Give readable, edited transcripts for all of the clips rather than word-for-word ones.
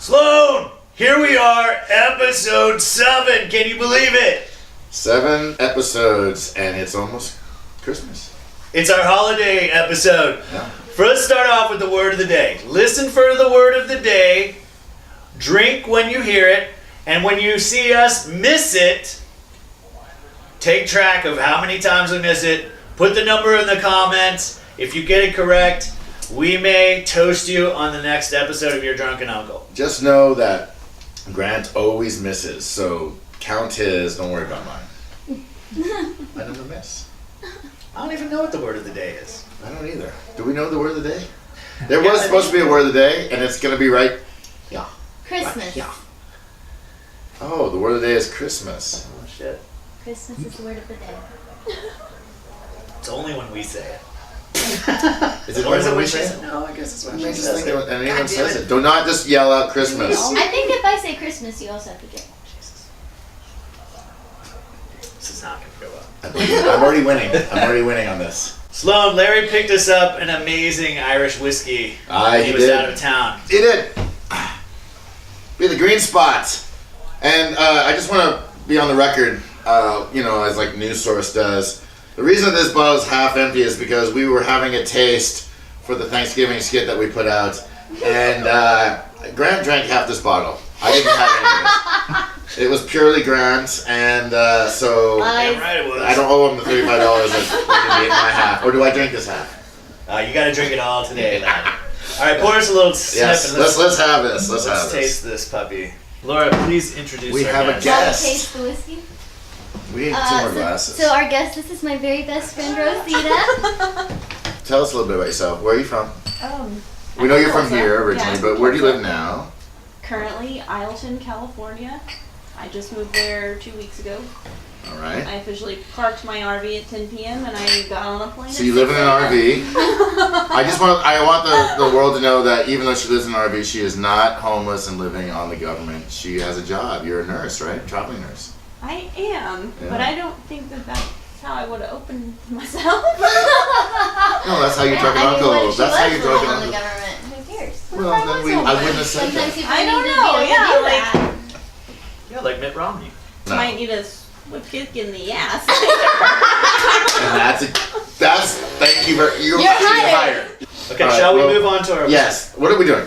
Sloan, here we are, episode 7. Can you believe it? 7 episodes, and it's almost Christmas. It's our holiday episode. Yeah. Let's start off with the word of the day. Listen for the word of the day. Drink when you hear it. And when you see us miss it, take track of how many times we miss it. Put the number in the comments. If you get it correct, we may toast you on the next episode of Your Drunken Uncle. Just know that Grant always misses, so count his, don't worry about mine. I never miss. I don't even know what the word of the day is. I don't either. Do we know the word of the day? There was supposed to be a word of the day, and it's going to be right. Yeah. Christmas. Yeah. Oh, the word of the day is Christmas. Oh, shit. Christmas is the word of the day. It's only when we say it. Is it Or is it when when we she say says it? it? No, I guess it's when I she just says think it. when anyone says it. Do not just yell out Christmas. I think if I say Christmas, you also have to get. Jesus. This is not going to go well. I'm already winning. I'm already winning on this. Sloan, Larry picked us up an amazing Irish whiskey when he was out of town. He did. We had the green spot. And I just want to be on the record, as like news source does. The reason this bottle is half empty is because we were having a taste for the Thanksgiving skit that we put out. And Grant drank half this bottle. I didn't have any of it. It was purely Grant's, and so Damn right it was. I don't owe him the $35 that can be my half. Or do I drink this half? You got to drink it all today, Larry. All right, pour us a little sip. Yes, And let's have this. Let's have Let's this. taste this puppy. Laura, please introduce We our have a guest. guest. Taste the whiskey. We need 2 more glasses. So our guest, this is my very best friend, Rosita. Tell us a little bit about yourself. Where are you from? We I'm know you're from Tulsa. here originally, Yeah, but where do you Tulsa. live now? Currently, Isleton, California. I just moved there 2 weeks ago. All right. I officially parked my RV at 10 p.m. and I got on a plane. So you live in an RV. I want the world to know that even though she lives in an RV, she is not homeless and living on the government. She has a job. You're a nurse, right? Traveling nurse. I am, Yeah. but I don't think that's how I would have opened myself. No, that's how you're talking What uncle. if she That's how was you're living talking on the uncle. government? Who cares? Well, then I wouldn't have said Sometimes that. people I don't need know, to be able yeah, to do like- that. Yeah, like Mitt Romney. No. Might need a swift kick in the ass. And thank you very. You're hired. Okay, All right, shall we well, move on to our... Yes. What are we doing?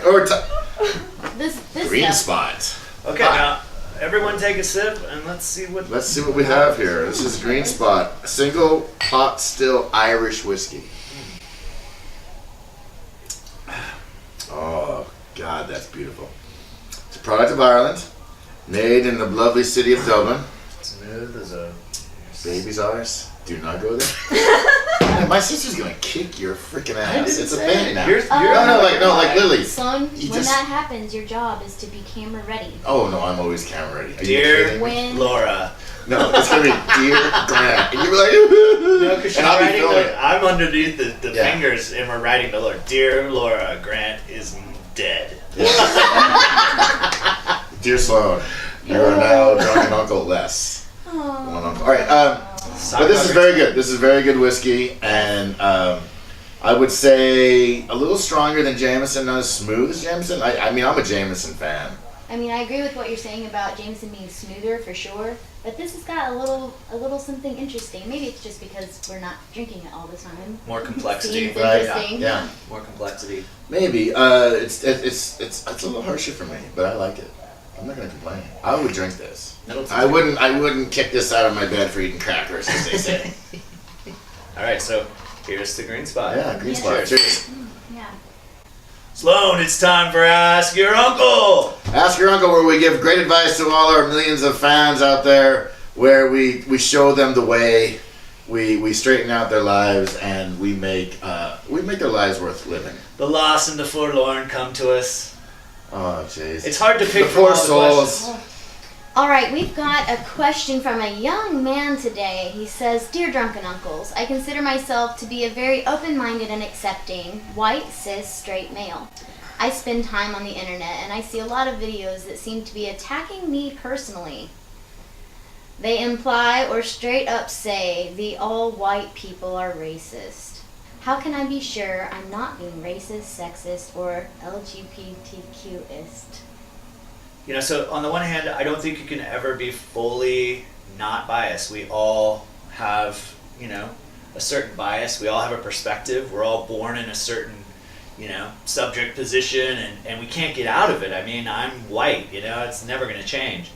This Green stuff. spot. Okay, now, everyone take a sip, and let's see what... Let's see what we have here. This is Green Spot, a single pot still Irish whiskey. Oh, God, that's beautiful. It's a product of Ireland, made in the lovely city of Dublin. Smooth as a... Baby's ours. Do not go there. Man, my sister's gonna kick your freaking ass. It's a thing now. Like Lily. Son, You when just- that happens, your job is to be camera ready. Oh no, I'm always camera ready. Are you Dear kidding me? When Laura. No, it's gonna be Dear Grant. And you'll be like, No, because and I'll be filming. I'm underneath the Yeah. fingers, and we're writing to Laura. Dear Laura, Grant is dead. Dear Sloan, you are now drunken uncle less. One uncle. All right, but this is very good. This is very good whiskey, and I would say a little stronger than Jameson, not as smooth as Jameson. I mean, I'm a Jameson fan. I mean, I agree with what you're saying about Jameson being smoother for sure, but this has got a little something interesting. Maybe it's just because we're not drinking it all the time. More complexity. Seems Right, interesting. yeah. More complexity. Maybe it's a little harsher for me, but I like it. I'm not gonna complain. I would drink this. I wouldn't kick this out of my bed for eating crackers, as they say. All right, so here's the green spot. Yeah, green Yeah. spot. Cheers. Yeah. Sloan, it's time for Ask Your Uncle. Ask Your Uncle, where we give great advice to all our millions of fans out there, where we show them the way, we straighten out their lives, and we make their lives worth living. The lost and the forlorn come to us. Oh, jeez. It's hard to pick The from poor all the souls. questions. All right, we've got a question from a young man today. He says, "Dear Drunken Uncles, I consider myself to be a very open-minded and accepting, white, cis, straight male. I spend time on the internet and I see a lot of videos that seem to be attacking me personally. They imply or straight up say the all white people are racist. How can I be sure I'm not being racist, sexist, or LGBTQist?" So on the one hand, I don't think you can ever be fully not biased. We all have, a certain bias. We all have a perspective. We're all born in a certain, subject position, and we can't get out of it. I mean, I'm white, it's never going to change.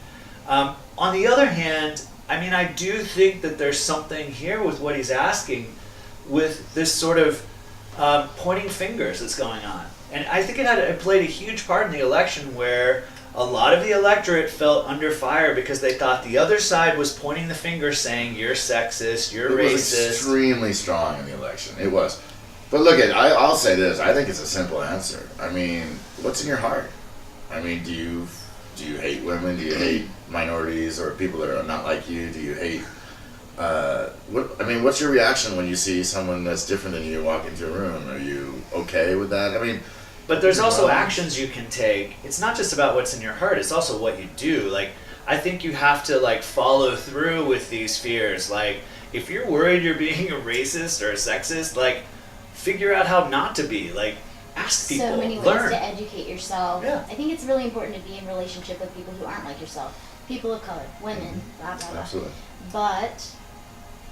On the other hand, I do think that there's something here with what he's asking, with this sort of pointing fingers that's going on. And I think it played a huge part in the election, where a lot of the electorate felt under fire because they thought the other side was pointing the finger saying, you're sexist, you're racist. It was extremely strong in the election. It was. But look, I'll say this. I think it's a simple answer. What's in your heart? Do you hate women? Do you hate minorities or people that are not like you? Do you hate... what's your reaction when you see someone that's different than you walk into a room? Are you okay with that? But there's also actions you can take. It's not just about what's in your heart, it's also what you do. I think you have to follow through with these fears. If you're worried you're being a racist or a sexist, figure out how not to be. Ask people, so many ways learn. to educate yourself. Yeah. I think it's really important to be in relationship with people who aren't like yourself. People of color, women, blah, blah, blah. Absolutely. But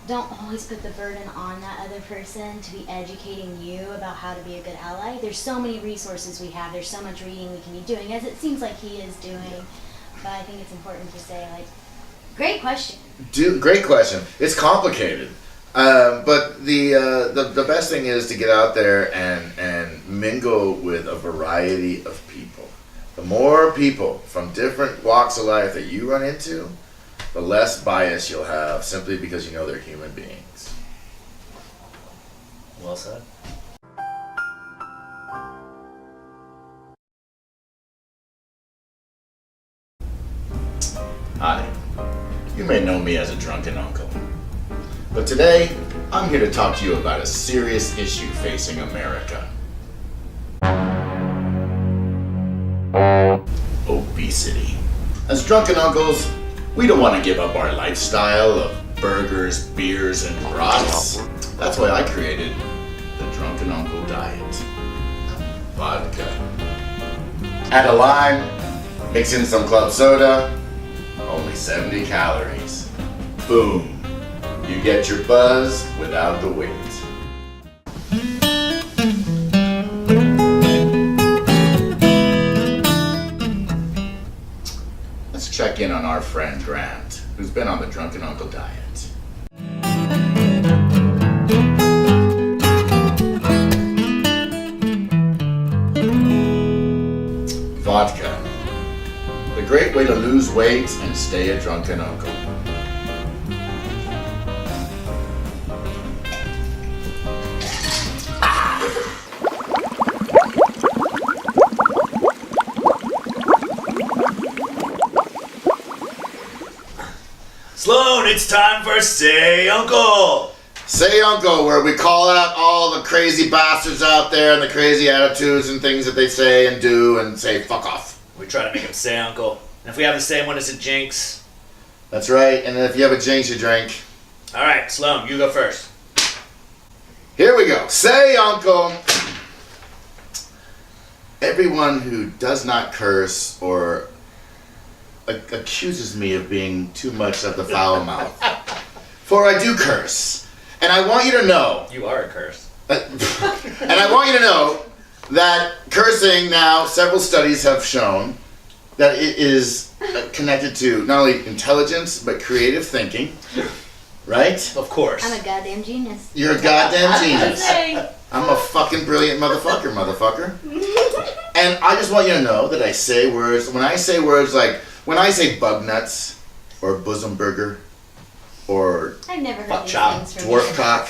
don't always put the burden on that other person to be educating you about how to be a good ally. There's so many resources we have. There's so much reading we can be doing, as it seems like he is doing. But I think it's important to say, great question. Great question. It's complicated. But the best thing is to get out there and mingle with a variety of people. The more people from different walks of life that you run into, the less bias you'll have, simply because they're human beings. Well said. Hi. You may know me as a drunken uncle. But today, I'm here to talk to you about a serious issue facing America. Obesity. As drunken uncles, we don't want to give up our lifestyle of burgers, beers, and brats. That's why I created the Drunken Uncle Diet. Vodka. Add a lime, mix in some club soda, only 70 calories. Boom. You get your buzz without the weight. Let's check in on our friend Grant, who's been on the Drunken Uncle Diet. Vodka. The great way to lose weight and stay a drunken uncle. Sloan, it's time for Say Uncle! Say Uncle, where we call out all the crazy bastards out there and the crazy attitudes and things that they say and do and say fuck off. We try to make him say Uncle. And if we have the same one, it's a jinx. That's right, and if you have a jinx, you drink. Alright, Sloan, you go first. Here we go. Say Uncle. Everyone who does not curse or accuses me of being too much of the foul mouth. For I do curse. And I want you to know. You are a curse. And I want you to know that cursing now, several studies have shown that it is connected to not only intelligence, but creative thinking. Right? Of course. I'm a goddamn genius. You're a goddamn genius. Saying, I'm a fucking brilliant motherfucker. And I just want you to know that I say words, when I say words like, when I say bug nuts, or bosom burger, or I've never heard Fuck these chop, things from dwarf you. cock,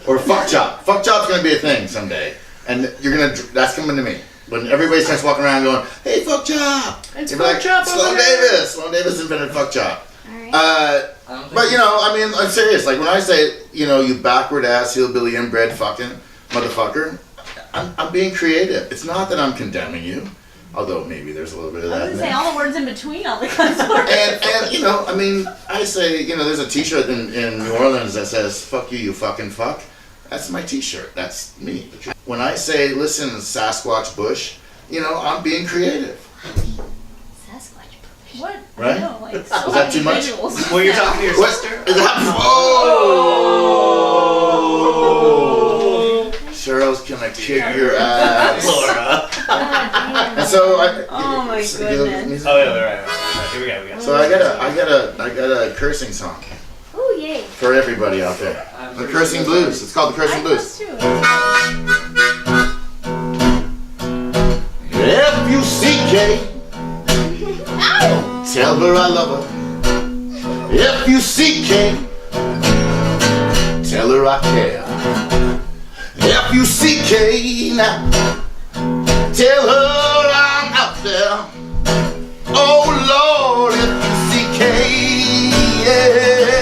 or fuck chop. Fuck chop's gonna be a thing someday. And that's coming to me. When everybody starts walking around going, hey, fuck chop. It's You'll be fuck like, chop Sloan over there." Davis. Sloan Davis invented fuck chop. Alright. But I'm serious. Like when I say, you backward ass hillbilly inbred fucking motherfucker, I'm being creative. It's not that I'm condemning you, although maybe there's a little bit of I that. was in gonna say there. all the words in between all the cuss words. And I say, there's a T-shirt in New Orleans that says "fuck you, you fucking fuck." That's my T-shirt. That's me. When I say, listen, Sasquatch Bush, I'm being creative. Sasquatch Right? No, like, Is that too much? Well, you're talking to your What? sister? Is that? Oh! Cheryl's gonna kick your ass. Laura. And so Oh my goodness. Oh, yeah, right. Here we go. So I got a cursing song Oh, yay. for everybody out there. The Cursing Blues. It's called the Cursing Blues. F-U-C-K. Tell her I love her. F-U-C-K. Tell her I care. F-U-C-K now. Tell her I'm out there. Oh Lord, F-U-C-K. Yeah.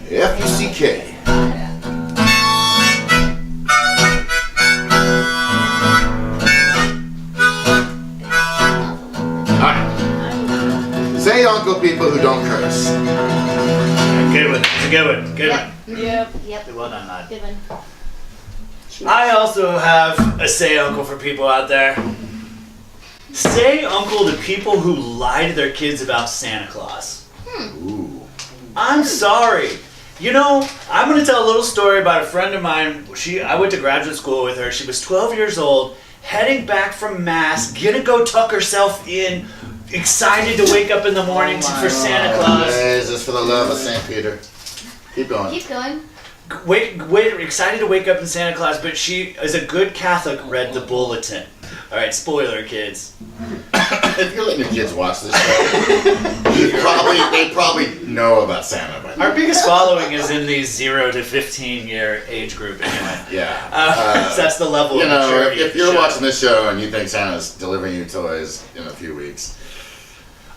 F-U-C-K. Say uncle people who don't curse. Good one. It's a good one. Good one. Yep. Yep. Well done, lad. Good one. I also have a say uncle for people out there. Say uncle to people who lie to their kids about Santa Claus. Ooh. I'm sorry. You know, I'm going to tell a little story about a friend of mine. I went to graduate school with her. She was 12 years old, heading back from Mass, gonna go tuck herself in, excited to wake up in the morning for Santa Claus. Jesus, for the love of St. Peter. Keep going. Keep going. Excited to wake up in Santa Claus, but she, as a good Catholic, read the bulletin. All right, spoiler, kids. If you're letting your kids watch this show, they probably know about Santa by now. Our biggest following is in the 0 to 15 year age group, anyway. Yeah. So that's the level You of know, maturity. if of the you're show. watching this show and you think Santa's delivering you toys in a few weeks,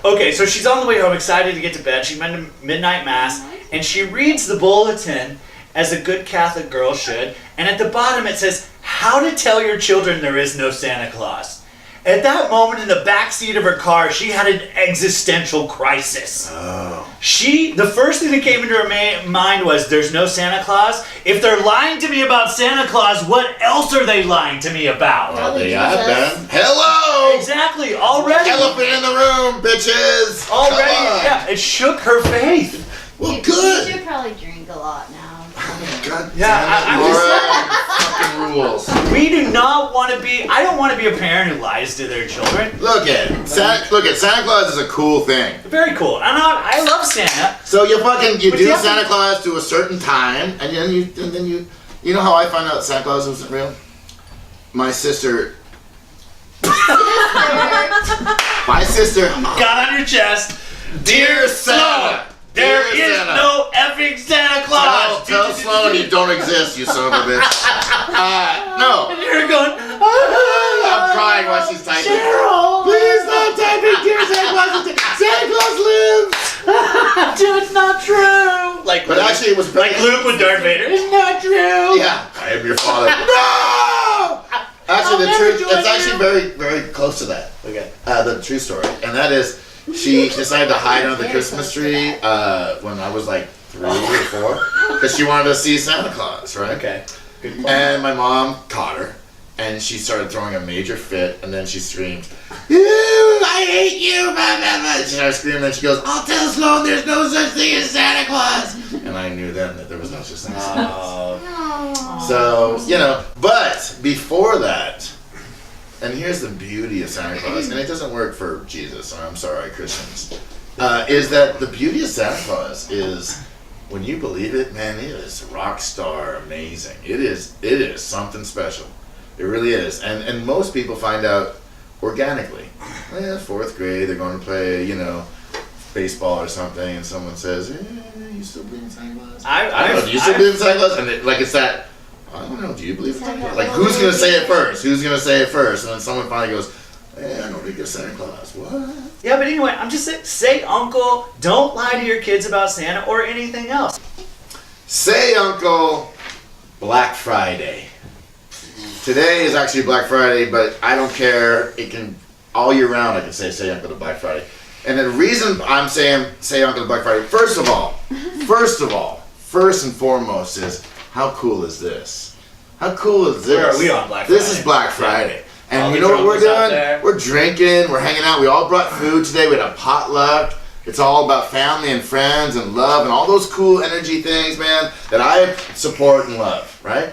Okay, so she's on the way home, excited to get to bed. She went to midnight mass, and she reads the bulletin as a good Catholic girl should. And at the bottom it says, "How to tell your children there is no Santa Claus." At that moment, in the back seat of her car, she had an existential crisis. oh, The first thing that came into her mind was, "There's no Santa Claus. If they're lying to me about Santa Claus, what else are they lying to me about?" well, Probably they have Jesus. been. Hello! Exactly. Already. Elephant in the room, bitches! Already. Come on. Yeah. It shook her faith. Well, You good. should probably drink a lot now. God Yeah, damn it, I'm Laura, fucking rules. We do not want to be. I don't want to be a parent who lies to their children. Look at Santa Claus is a cool thing. Very cool. I love Santa. So you But do you have to- Santa Claus to a certain time, and then you know how I found out Santa Claus wasn't real? My sister Got on your chest. Dear Santa, There Dear is Santa. no effing Santa Claus. Tell Sloan you don't exist, you son of a bitch. No. And you're going. I'm crying while she's typing. Cheryl. Please don't type it, dear Santa Claus. Santa Claus lives. Dude, it's not true. Like, But actually, it was like Luke with Darth Vader. It's not true. Yeah, I am your father. No. Actually, I'll never do it's it actually now. very, very close to that. Okay. The true story, and that is, she decided to hide under the Christmas tree when I was like 3 or 4, because she wanted to see Santa Claus, right? Okay. Good point. And my mom caught her, and she started throwing a major fit, and then she screamed, "Ew, I hate you, blah, blah, blah." She started screaming, and she goes, "I'll tell Sloan there's no such thing as Santa Claus." And I knew then that there was no such thing as Santa Claus. Aw. So, but before that, and here's the beauty of Santa Claus, and it doesn't work for Jesus, I'm sorry, Christians, is that the beauty of Santa Claus is, when you believe it, man, it is rock star amazing. It is something special. It really is. And most people find out organically. Well, 4th grade, they're going to play, baseball or something, and someone says, you still believe in Santa Claus? I don't know, do you still believe in Santa Claus? And it's that, I don't know, do you believe in Santa Claus? Like, who's going to say it first? And then someone finally goes, I don't think it's Santa Claus. What? Yeah, but anyway, I'm just saying, say uncle, don't lie to your kids about Santa or anything else. Say, Uncle, Black Friday. Today is actually Black Friday, but I don't care. It can, all year round, I can say Uncle to Black Friday. And the reason I'm saying say Uncle to Black Friday, first and foremost, is how cool is this? How cool is this? Where are we on Black Friday? This is Black Friday. And All you the know what we're drunkers out doing? there. We're drinking, we're hanging out. We all brought food today. We had a potluck. It's all about family and friends and love and all those cool energy things, man, that I support and love, right?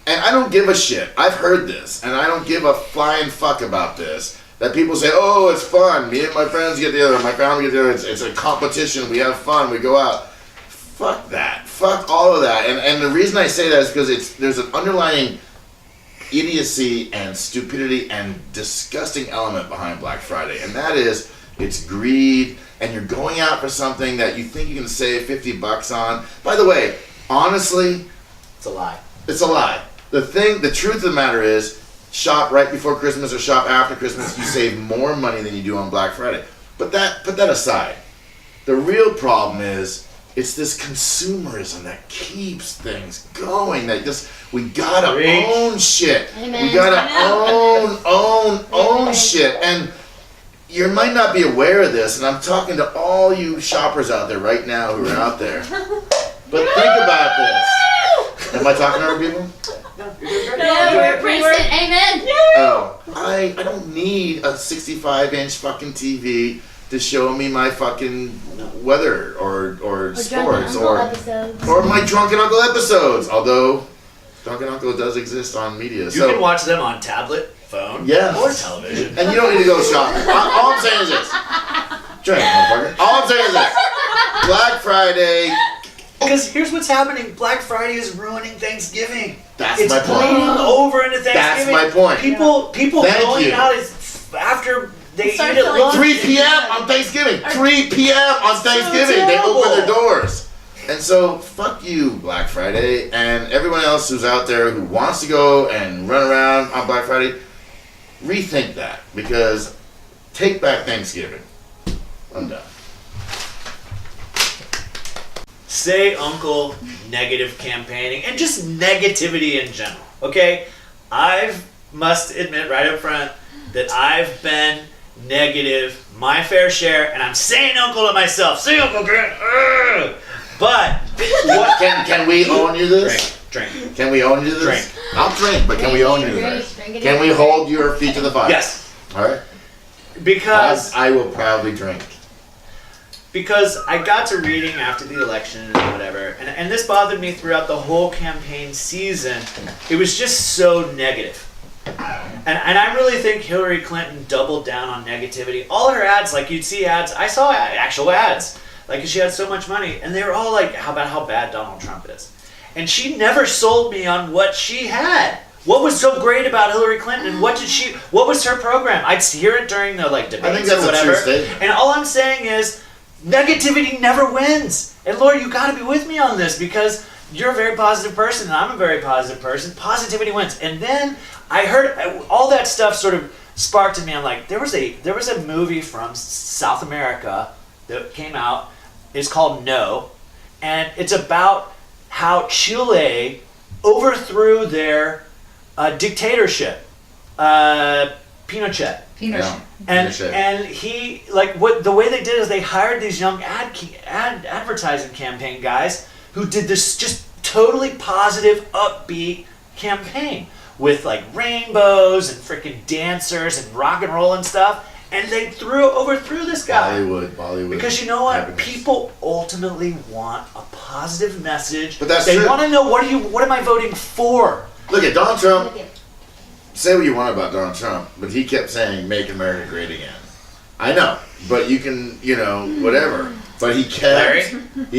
And I don't give a shit. I've heard this, and I don't give a flying fuck about this. That people say, oh, it's fun. Me and my friends get together, my family get together. It's a competition. We have fun. We go out. Fuck that. Fuck all of that. And the reason I say that is because there's an underlying idiocy and stupidity and disgusting element behind Black Friday, and that is it's greed, and you're going out for something that you think you can save $50 on. By the way, honestly, It's a lie. it's a lie. The truth of the matter is, shop right before Christmas or shop after Christmas, you save more money than you do on Black Friday. Put that aside. The real problem is it's this consumerism that keeps things going. That we gotta Preach. own shit. Amen. We gotta own shit. And you might not be aware of this, and I'm talking to all you shoppers out there right now who are out there. But think about this. Am I talking to our people? Yeah, we're present. Amen. Oh, I don't need a 65-inch fucking TV to show me my fucking weather or Drunken sports Uncle or episodes. my Drunken Uncle episodes. Although Drunken Uncle does exist on media, You so can watch them on tablet, phone, Yes. or television. and you don't need to go shopping. All I'm saying is this: drink, motherfucker. All I'm saying is this: Black Friday. Because here's what's happening: Black Friday is ruining Thanksgiving. That's It's my point. bleeding over into Thanksgiving. That's my point. People Thank going you. out is after they eat Starts at at like lunch. 3 p.m. on Thanksgiving. 3 p.m. on Thanksgiving. They open their terrible. doors. And so, fuck you, Black Friday, and everyone else who's out there who wants to go and run around on Black Friday. Rethink that, because take back Thanksgiving. I'm done. Say Uncle negative campaigning and just negativity in general. Okay, I must admit right up front that I've been negative my fair share, and I'm saying Uncle to myself. Say Uncle Grant. Ugh. But what Can we own you this? drink? Can we own you this? Drink. I'll drink, but can we own you this? Can we hold your feet to the fire? Yes, All right. because I will proudly drink. I got to reading after the election and whatever, and this bothered me throughout the whole campaign season. It was just so negative. And I really think Hillary Clinton doubled down on negativity. All her ads, like you'd see ads, I saw actual ads, like 'cause she had so much money, and they were all like, how bad Donald Trump is. And she never sold me on what she had. What was so great about Hillary Clinton, and what was her program? I'd hear it during the like debates I think that's or a true whatever. statement. And all I'm saying is, negativity never wins. And Lord, you got to be with me on this, because you're a very positive person and I'm a very positive person. Positivity wins. And then I heard all that stuff sort of sparked in me. I'm like, there was a movie from South America that came out. It's called No, and it's about how Chile overthrew their dictatorship, Pinochet. Yeah. And Pinochet. and he the way they did is they hired these young advertising campaign guys who did this just totally positive, upbeat campaign with like rainbows and freaking dancers and rock and roll and stuff, and they overthrew this guy. Bollywood. Because you know what? happiness. People ultimately want a positive message. But that's they true. want to know what am I voting for? Look at Donald Trump. Say what you want about Donald Trump, but he kept saying, make America great again. I know, but you can, whatever. But he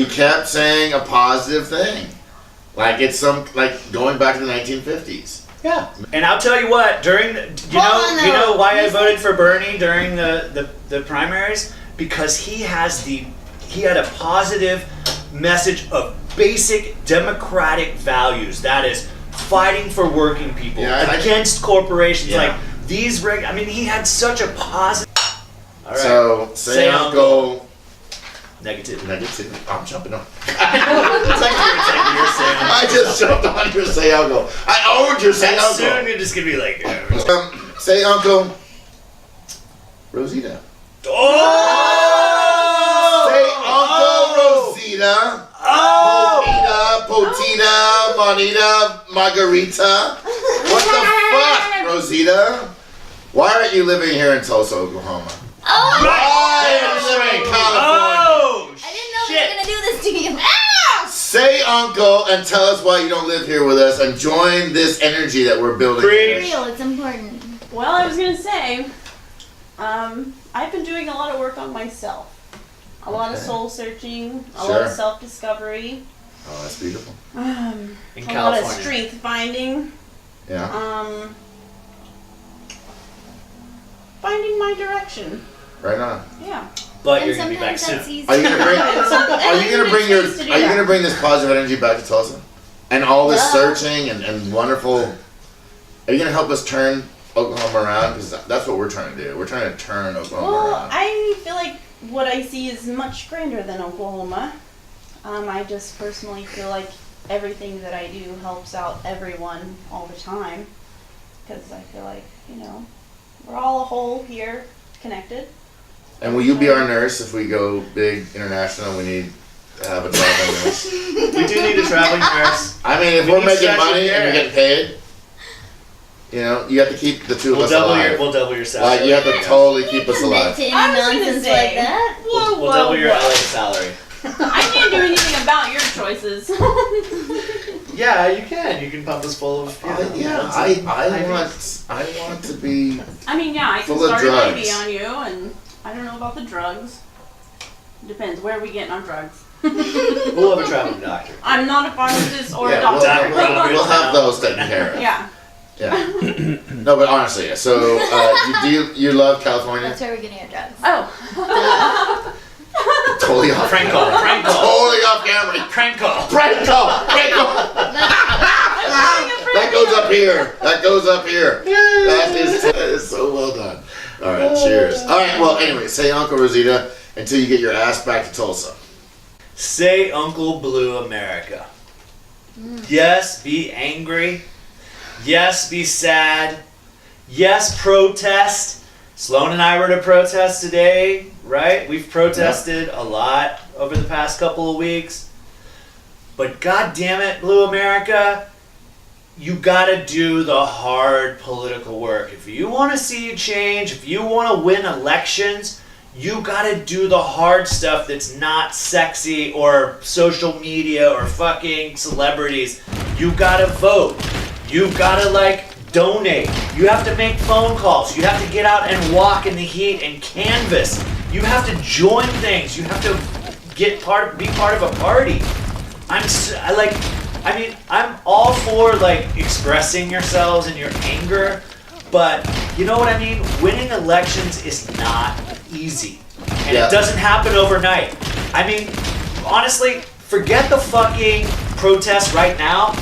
kept saying a positive thing. Like it's going back to the 1950s. Yeah. And I'll tell you what, during the, you know why I voted for Bernie during the primaries? Because he had a positive message of basic democratic values. That is fighting for working people, against corporations. Yeah. Like these he had such a positive. All right. So say Uncle. Negativity. I'm jumping on. It's like you're saying. I just jumped on your say Uncle. I owned your say And Uncle. soon you're just gonna be like, Say Uncle. Rosita. oh! Say Uncle Rosita. Oh! Potita, Monita, Margarita. What the fuck, Rosita? Why aren't you living here in Tulsa, Oklahoma? Oh! Why are you living in California? Oh! I didn't know shit. they were gonna do this to you. Ah! Say uncle and tell us why you don't live here with us and join this energy that we're building. Preach. Real, it's important. Well, I was gonna say, I've been doing a lot of work on myself. A lot of soul searching, a lot of self-discovery. Oh, that's beautiful. In A lot California. of strength finding. Yeah. Finding my direction. Right on. Yeah. But And you're gonna be back sometimes soon. that's easy. Are you gonna bring? Are you gonna bring your? Space to do Are you that. gonna bring this positive energy back to Tulsa? And all this Yeah. searching and wonderful. Are you gonna help us turn Oklahoma around? Because that's what we're trying to do. We're trying to turn Oklahoma Well, around. I feel like what I see is much grander than Oklahoma. I just personally feel like everything that I do helps out everyone all the time. Because I feel like, we're all a whole here, connected. And will you be our nurse if we go big international? We need to have a traveling nurse. We do need a traveling nurse. I mean, if We we're need making special money and care. you're getting paid, you have to keep the two of us alive. We'll double your salary. Like you have to totally keep us Commit alive. to any I was gonna nonsense say- like that. We'll double your LA salary. I can't do anything about your choices. Yeah, you can. You can pump us full of. I want to be. I mean, yeah, I can Full of start an drugs. IV on you, and I don't know about the drugs. Depends. Where are we getting our drugs? We'll have a traveling doctor. I'm not a pharmacist or a Yeah, doctor. we'll have those taken care of. Yeah. Yeah. No, but honestly, so you love California? That's where we're getting our drugs. Oh. Totally off Prank camera. call. Prank call. Totally off camera. Prank call. Prank call. Prank call. That goes up here. That goes up here. That is so well done. All right, cheers. All right, well, anyway, say Uncle Rosita until you get your ass back to Tulsa. Say Uncle Blue America. Yes, be angry. Yes, be sad. Yes, protest. Sloan and I were to protest today, right? We've protested a lot over the past couple of weeks. But God damn it, Blue America, you gotta do the hard political work. If you want to see a change, if you want to win elections, you gotta do the hard stuff that's not sexy or social media or fucking celebrities. You gotta vote. You gotta donate. You have to make phone calls. You have to get out and walk in the heat and canvass. You have to join things. You have to be part of a party. I'm all for expressing yourselves and your anger, but you know what I mean? Winning elections is not easy. And Yeah. it doesn't happen overnight. I mean, honestly, forget the fucking protests right now.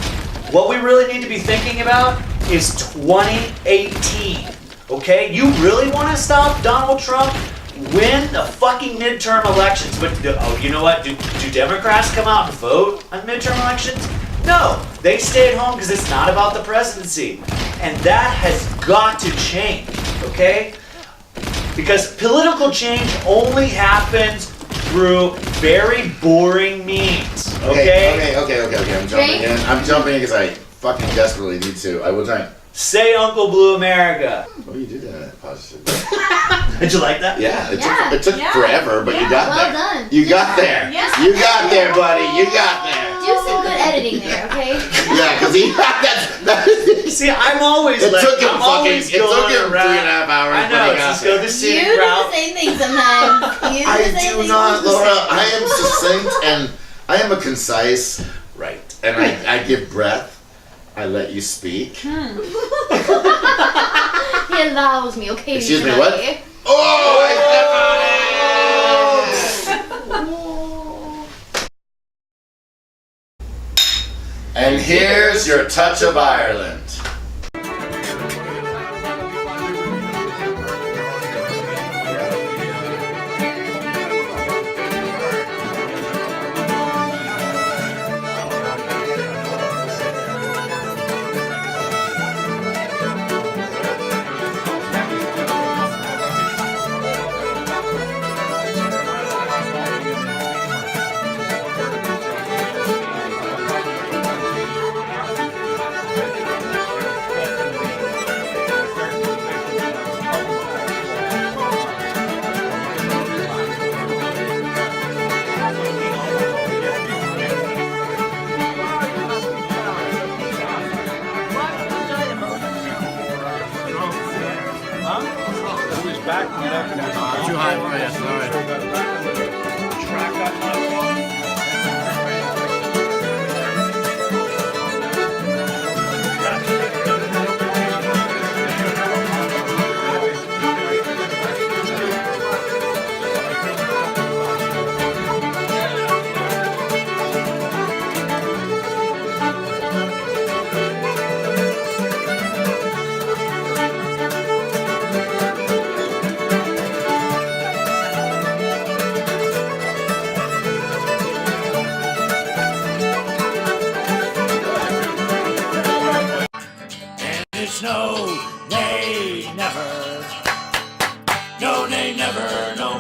What we really need to be thinking about is 2018. Okay? You really want to stop Donald Trump? Win the fucking midterm elections. But you know what? Do Democrats come out and vote on midterm elections? No. They stay at home because it's not about the presidency. And that has got to change. Okay? Because political change only happens through very boring means. Okay? Okay. I'm jumping in because I fucking desperately need to. I will drink. Say Uncle Blue America. Oh, you did that positive. Did you like that? Yeah, Yeah. it took Yeah. forever, but you Yeah. got Well there. done. You Good got job. there. Yes. You got there, buddy. You got there. Do some good editing there, okay? Yeah, because he that. See, I'm always It took him I'm fucking. always It took going him around. 3.5 hours. I but know. he got Just go there. the You scenic do the route. same thing sometimes. You do I the same do thing not, sometimes. Laura. I am succinct and I am a concise, Right. and I give breath. I let you speak. He allows me occasionally. Excuse me, what? Oh, I stepped on it! And here's your touch of Ireland. No, nay, never. No, nay, never. No,